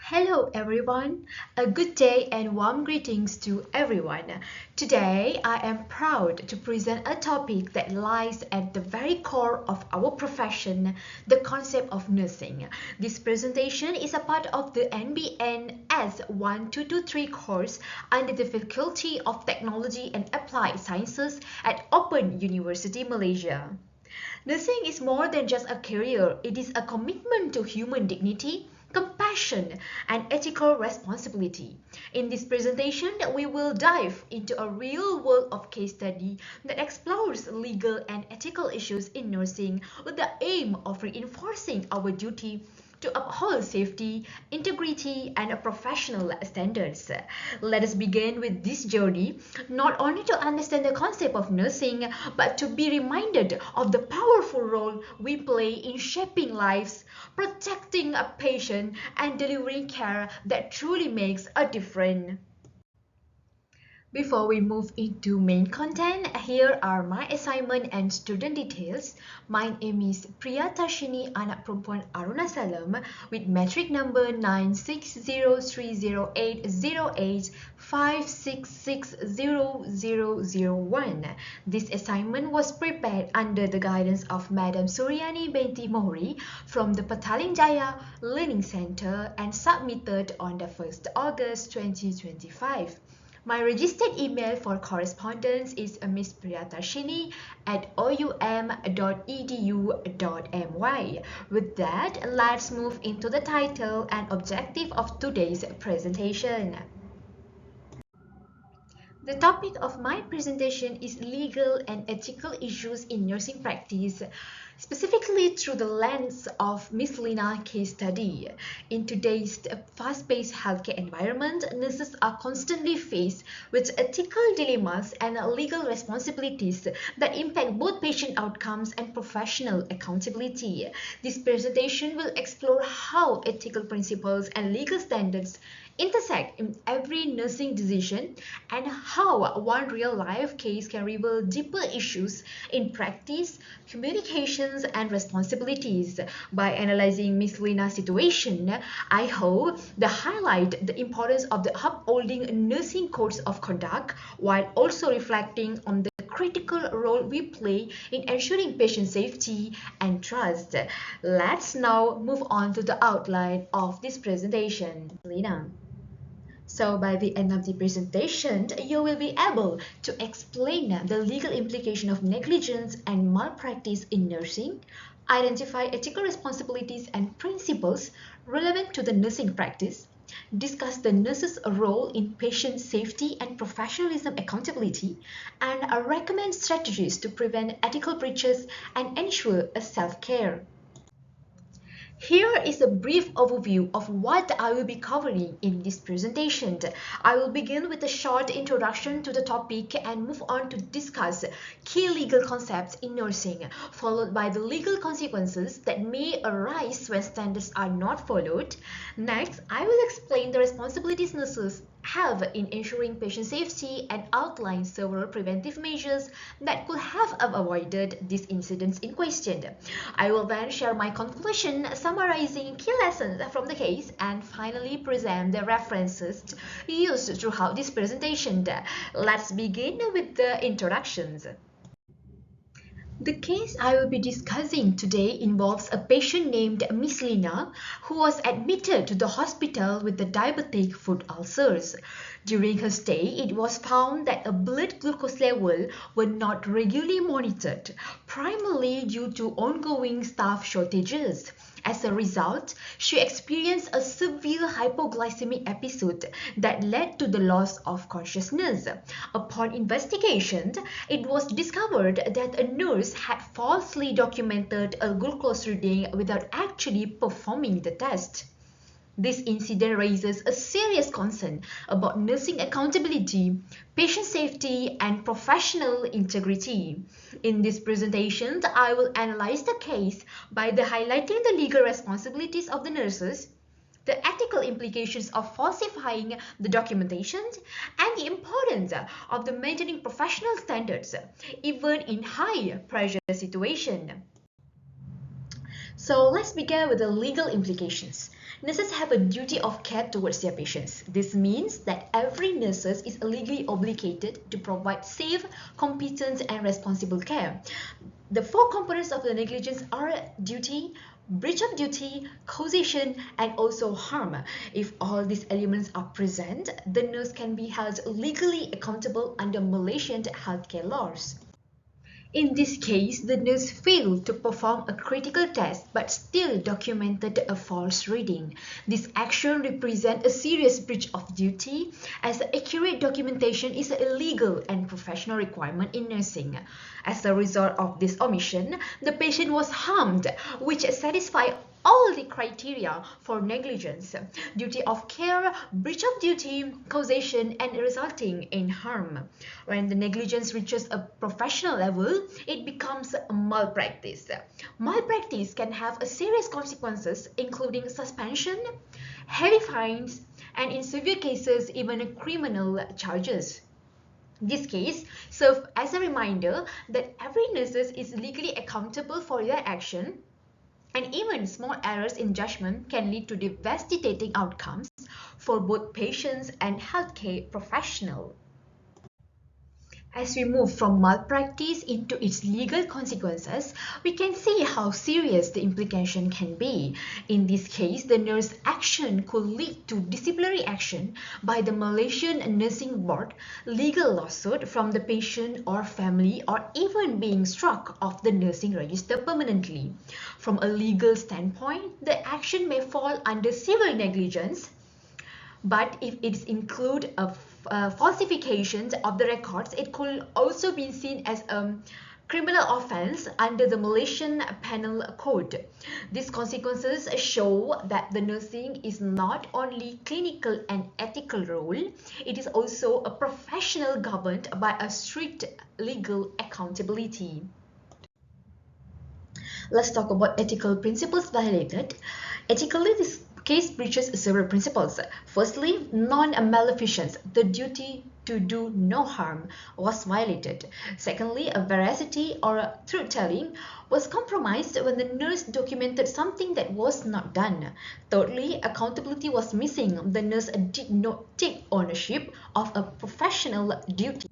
Hello everyone, a good day and warm greetings to everyone. Today I am proud to present a topic that lies at the very core of our profession, the concept of nursing. This presentation is a part of the NBN S1223 course under the Faculty of Technology and Applied Sciences at Open University Malaysia. Nursing is more than just a career, it is a commitment to human dignity, compassion, and ethical responsibility. In this presentation, we will dive into a real world of case study that explores legal and ethical issues in nursing with the aim of reinforcing our duty to uphold safety, integrity, and professional standards. Let us begin with this journey, not only to understand the concept of nursing, but to be reminded of the powerful role we play in shaping lives, protecting a patient, and delivering care that truly makes a difference. Before we move into main content, here are my assignment and student details. My name is Priya Tharsini, anak perempuan Arunasalam with metric number 96030080856600001. This assignment was prepared under the guidance of Madam Suryani Benti Mohri from the Petaling Jaya Learning Center and submitted on the 1st August 2025. My registered email for correspondence is misspriyatharsini at oum.edu.my. With that, let's move into the title and objective of today's presentation. The topic of my presentation is legal and ethical issues in nursing practice, specifically through the lens of Miss Lina case study. In today's fast-paced healthcare environment, nurses are constantly faced with ethical dilemmas and legal responsibilities that impact both patient outcomes and professional accountability. This presentation will explore how ethical principles and legal standards intersect in every nursing decision and how one real-life case can reveal deeper issues in practice, communications, and responsibilities. By analyzing Miss Lina's situation, I hope to highlight the importance of the upholding nursing codes of conduct while also reflecting on the critical role we play in ensuring patient safety and trust. Let's now move on to the outline of this presentation. Lina. So by the end of the presentation, you will be able to explain the legal implication of negligence and malpractice in nursing, identify ethical responsibilities and principles relevant to the nursing practice, discuss the nurse's role in patient safety and professionalism accountability, and recommend strategies to prevent ethical breaches and ensure a self-care. Here is a brief overview of what I will be covering in this presentation. I will begin with a short introduction to the topic and move on to discuss key legal concepts in nursing, followed by the legal consequences that may arise when standards are not followed. Next, I will explain the responsibilities nurses have in ensuring patient safety and outline several preventive measures that could have avoided these incidents in question. I will then share my conclusion summarizing key lessons from the case and finally present the references used throughout this presentation. Let's begin with the introductions. The case I will be discussing today involves a patient named Miss Lina who was admitted to the hospital with the diabetic foot ulcers. During her stay, it was found that a blood glucose level were not regularly monitored, primarily due to ongoing staff shortages. As a result, she experienced a severe hypoglycemic episode that led to the loss of consciousness. Upon investigation, it was discovered that a nurse had falsely documented a glucose reading without actually performing the test. This incident raises a serious concern about nursing accountability, patient safety, and professional integrity. In this presentation, I will analyze the case by highlighting the legal responsibilities of the nurses, the ethical implications of falsifying the documentation, and the importance of maintaining professional standards, even in high-pressure situations. So let's begin with the legal implications. Nurses have a duty of care towards their patients. This means that every nurse is legally obligated to provide safe, competent, and responsible care. The four components of the negligence are duty, breach of duty, causation, and also harm. If all these elements are present, the nurse can be held legally accountable under Malaysian healthcare laws. In this case, the nurse failed to perform a critical test but still documented a false reading. This action represents a serious breach of duty as accurate documentation is a legal and professional requirement in nursing. As a result of this omission, the patient was harmed, which satisfies all the criteria for negligence: duty of care, breach of duty, causation, and resulting in harm. When the negligence reaches a professional level, it becomes a malpractice. Malpractice can have a serious consequences, including suspension, heavy fines, and in severe cases, even criminal charges. This case serves as a reminder that every nurse is legally accountable for their action, and even small errors in judgment can lead to devastating outcomes for both patients and healthcare professionals. As we move from malpractice into its legal consequences, we can see how serious the implication can be. In this case, the nurse action could lead to disciplinary action by the Malaysian Nursing Board, legal lawsuit from the patient or family, or even being struck off the nursing register permanently. From a legal standpoint, the action may fall under civil negligence, but if it includes falsifications of the records, it could also be seen as a criminal offense under the Malaysian Penal Code. These consequences show that the nursing is not only clinical and ethical role, it is also a professional governed by a strict legal accountability. Let's talk about ethical principles violated. Ethically, this case breaches several principles. Firstly, non-maleficence, the duty to do no harm, was violated. Secondly, a veracity or truth-telling was compromised when the nurse documented something that was not done. Thirdly, accountability was missing. The nurse did not take ownership of a professional duty.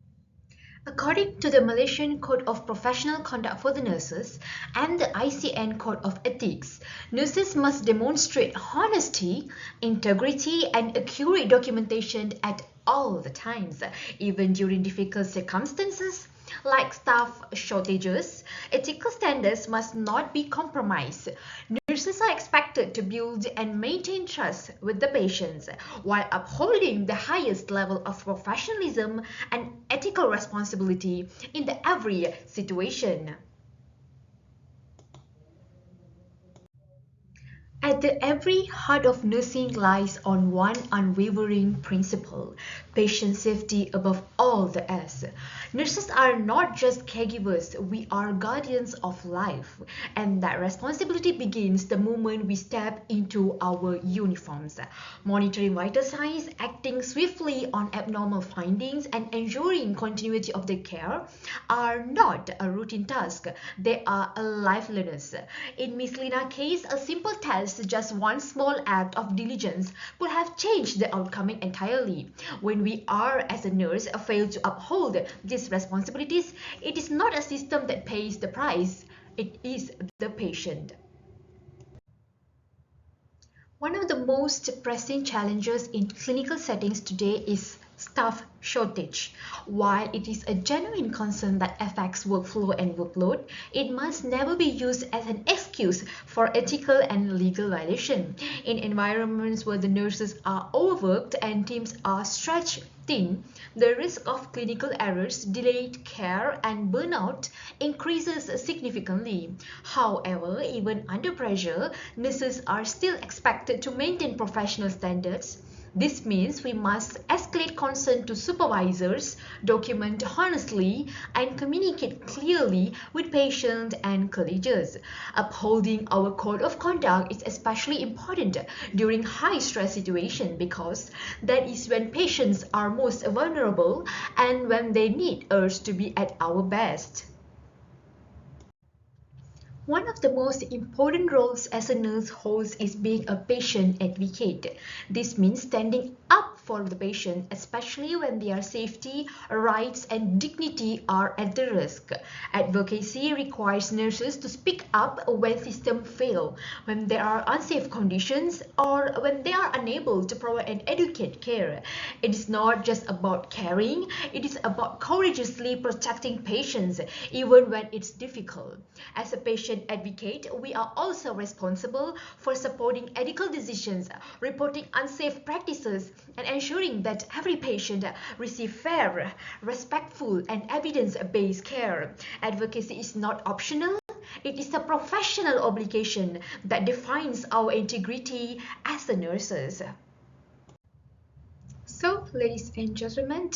According to the Malaysian Code of Professional Conduct for the Nurses and the ICN Code of Ethics, nurses must demonstrate honesty, integrity, and accurate documentation at all the times, even during difficult circumstances like staff shortages. Ethical standards must not be compromised. Nurses are expected to build and maintain trust with the patients while upholding the highest level of professionalism and ethical responsibility in every situation. At the very heart of nursing lies on one unwavering principle: patient safety above all the else. Nurses are not just caregivers, we are guardians of life, and that responsibility begins the moment we step into our uniforms. Monitoring vital signs, acting swiftly on abnormal findings, and ensuring continuity of the care are not a routine task, they are a lifeliness. In Miss Lina's case, a simple test, just one small act of diligence, could have changed the outcome entirely. When we are, as a nurse, fail to uphold these responsibilities, it is not a system that pays the price, it is the patient. One of the most pressing challenges in clinical settings today is staff shortage. While it is a genuine concern that affects workflow and workload, it must never be used as an excuse for ethical and legal violation. In environments where the nurses are overworked and teams are stretched thin, the risk of clinical errors, delayed care, and burnout increases significantly. However, even under pressure, nurses are still expected to maintain professional standards. This means we must escalate concern to supervisors, document honestly, and communicate clearly with patients and colleagues. Upholding our code of conduct is especially important during high-stress situations because that is when patients are most vulnerable and when they need us to be at our best. One of the most important roles as a nurse holds is being a patient advocate. This means standing up for the patient, especially when their safety, rights, and dignity are at the risk. Advocacy requires nurses to speak up when systems fail, when there are unsafe conditions, or when they are unable to provide an adequate care. It is not just about caring, it is about courageously protecting patients, even when it's difficult. As a patient advocate, we are also responsible for supporting ethical decisions, reporting unsafe practices, and ensuring that every patient receives fair, respectful, and evidence-based care. Advocacy is not optional. It is a professional obligation that defines our integrity as the nurses. So, ladies and gentlemen,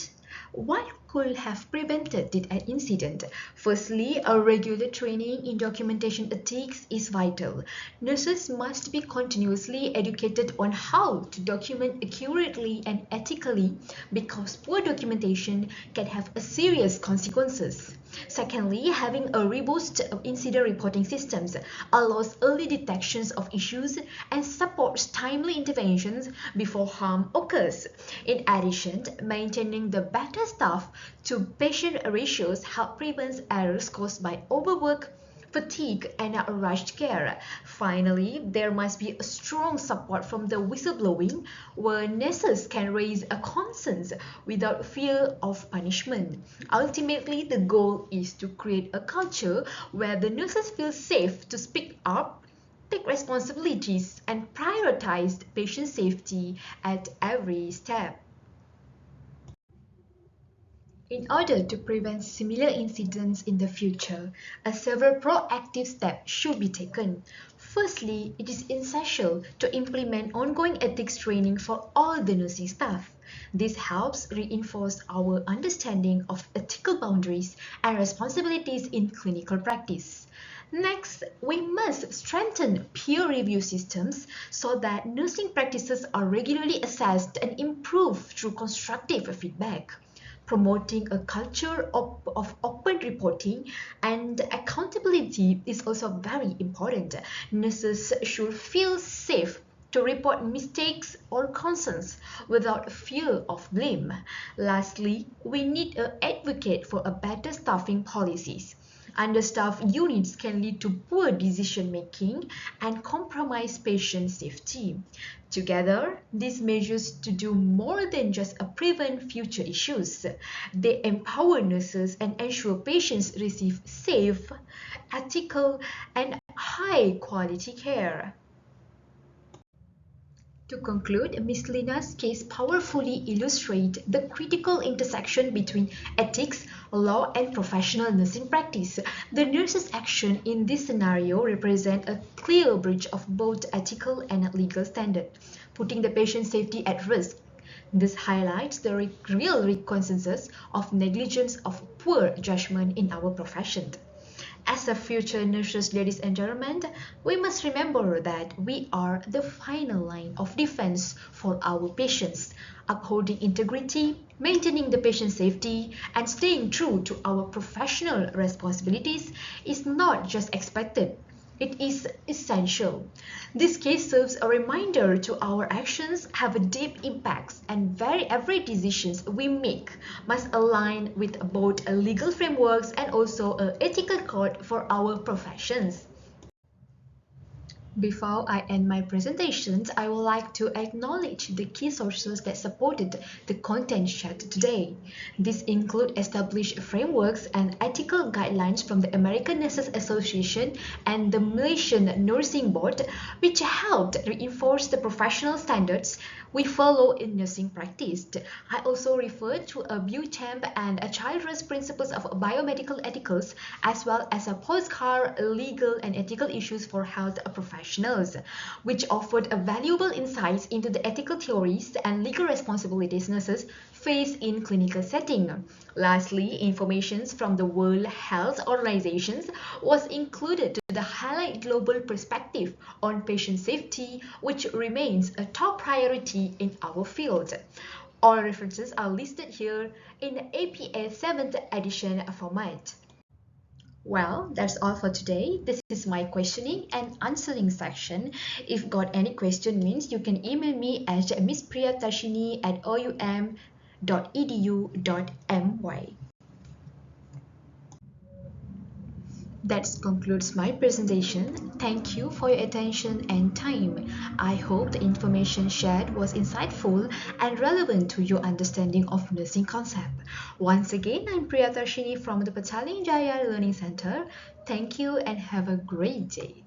what could have prevented an incident? Firstly, a regular training in documentation ethics is vital. Nurses must be continuously educated on how to document accurately and ethically because poor documentation can have serious consequences. Secondly, having a robust incident reporting systems allows early detections of issues and supports timely interventions before harm occurs. In addition, maintaining the better staff to patient ratios help prevent errors caused by overwork, fatigue, and rushed care. Finally, there must be a strong support from the whistleblowing where nurses can raise a concerns without fear of punishment. Ultimately, the goal is to create a culture where the nurses feel safe to speak up, take responsibilities, and prioritize patient safety at every step. In order to prevent similar incidents in the future, several proactive steps should be taken. Firstly, it is essential to implement ongoing ethics training for all the nursing staff. This helps reinforce our understanding of ethical boundaries and responsibilities in clinical practice. Next, we must strengthen peer review systems so that nursing practices are regularly assessed and improved through constructive feedback. Promoting a culture of open reporting and accountability is also very important. Nurses should feel safe to report mistakes or concerns without fear of blame. Lastly, we need to advocate for a better staffing policies. Understaffed units can lead to poor decision making and compromise patient safety. Together, these measures to do more than just prevent future issues. They empower nurses and ensure patients receive safe, ethical, and high quality care. To conclude, Ms. Lina's case powerfully illustrates the critical intersection between ethics, law, and professional nursing practice. The nurse's action in this scenario represents a clear breach of both ethical and legal standards, putting the patient's safety at risk. This highlights the real consequences of negligence of poor judgment in our profession. As a future nurses, ladies and gentlemen, we must remember that we are the final line of defense for our patients. Upholding integrity, maintaining the patient safety, and staying true to our professional responsibilities is not just expected. It is essential. This case serves a reminder to our actions have a deep impacts and every decisions we make must align with both a legal frameworks and also an ethical code for our professions. Before I end my presentations, I would like to acknowledge the key sources that supported the content shared today. These include established frameworks and ethical guidelines from the American Nurses Association and the Malaysian Nursing Board, which helped reinforce the professional standards we follow in nursing practice. I also refer to a BUTEMP and a Children's Principles of Biomedical Ethicals, as well as a postcard legal and ethical issues for health professionals, which offered a valuable insights into the ethical theories and legal responsibilities nurses face in clinical setting. Lastly, information from the World Health Organization was included to highlight global perspective on patient safety, which remains a top priority in our field. All references are listed here in the APA 7th edition format. Well, that's all for today. This is my questioning and answering section. If got any question means you can email me at misspriyatarshini@oum.edu.my. That concludes my presentation. Thank you for your attention and time. I hope the information shared was insightful and relevant to your understanding of nursing concept. Once again, I'm Priya Tharsini from the Pataling Jaya Learning Center. Thank you and have a great day.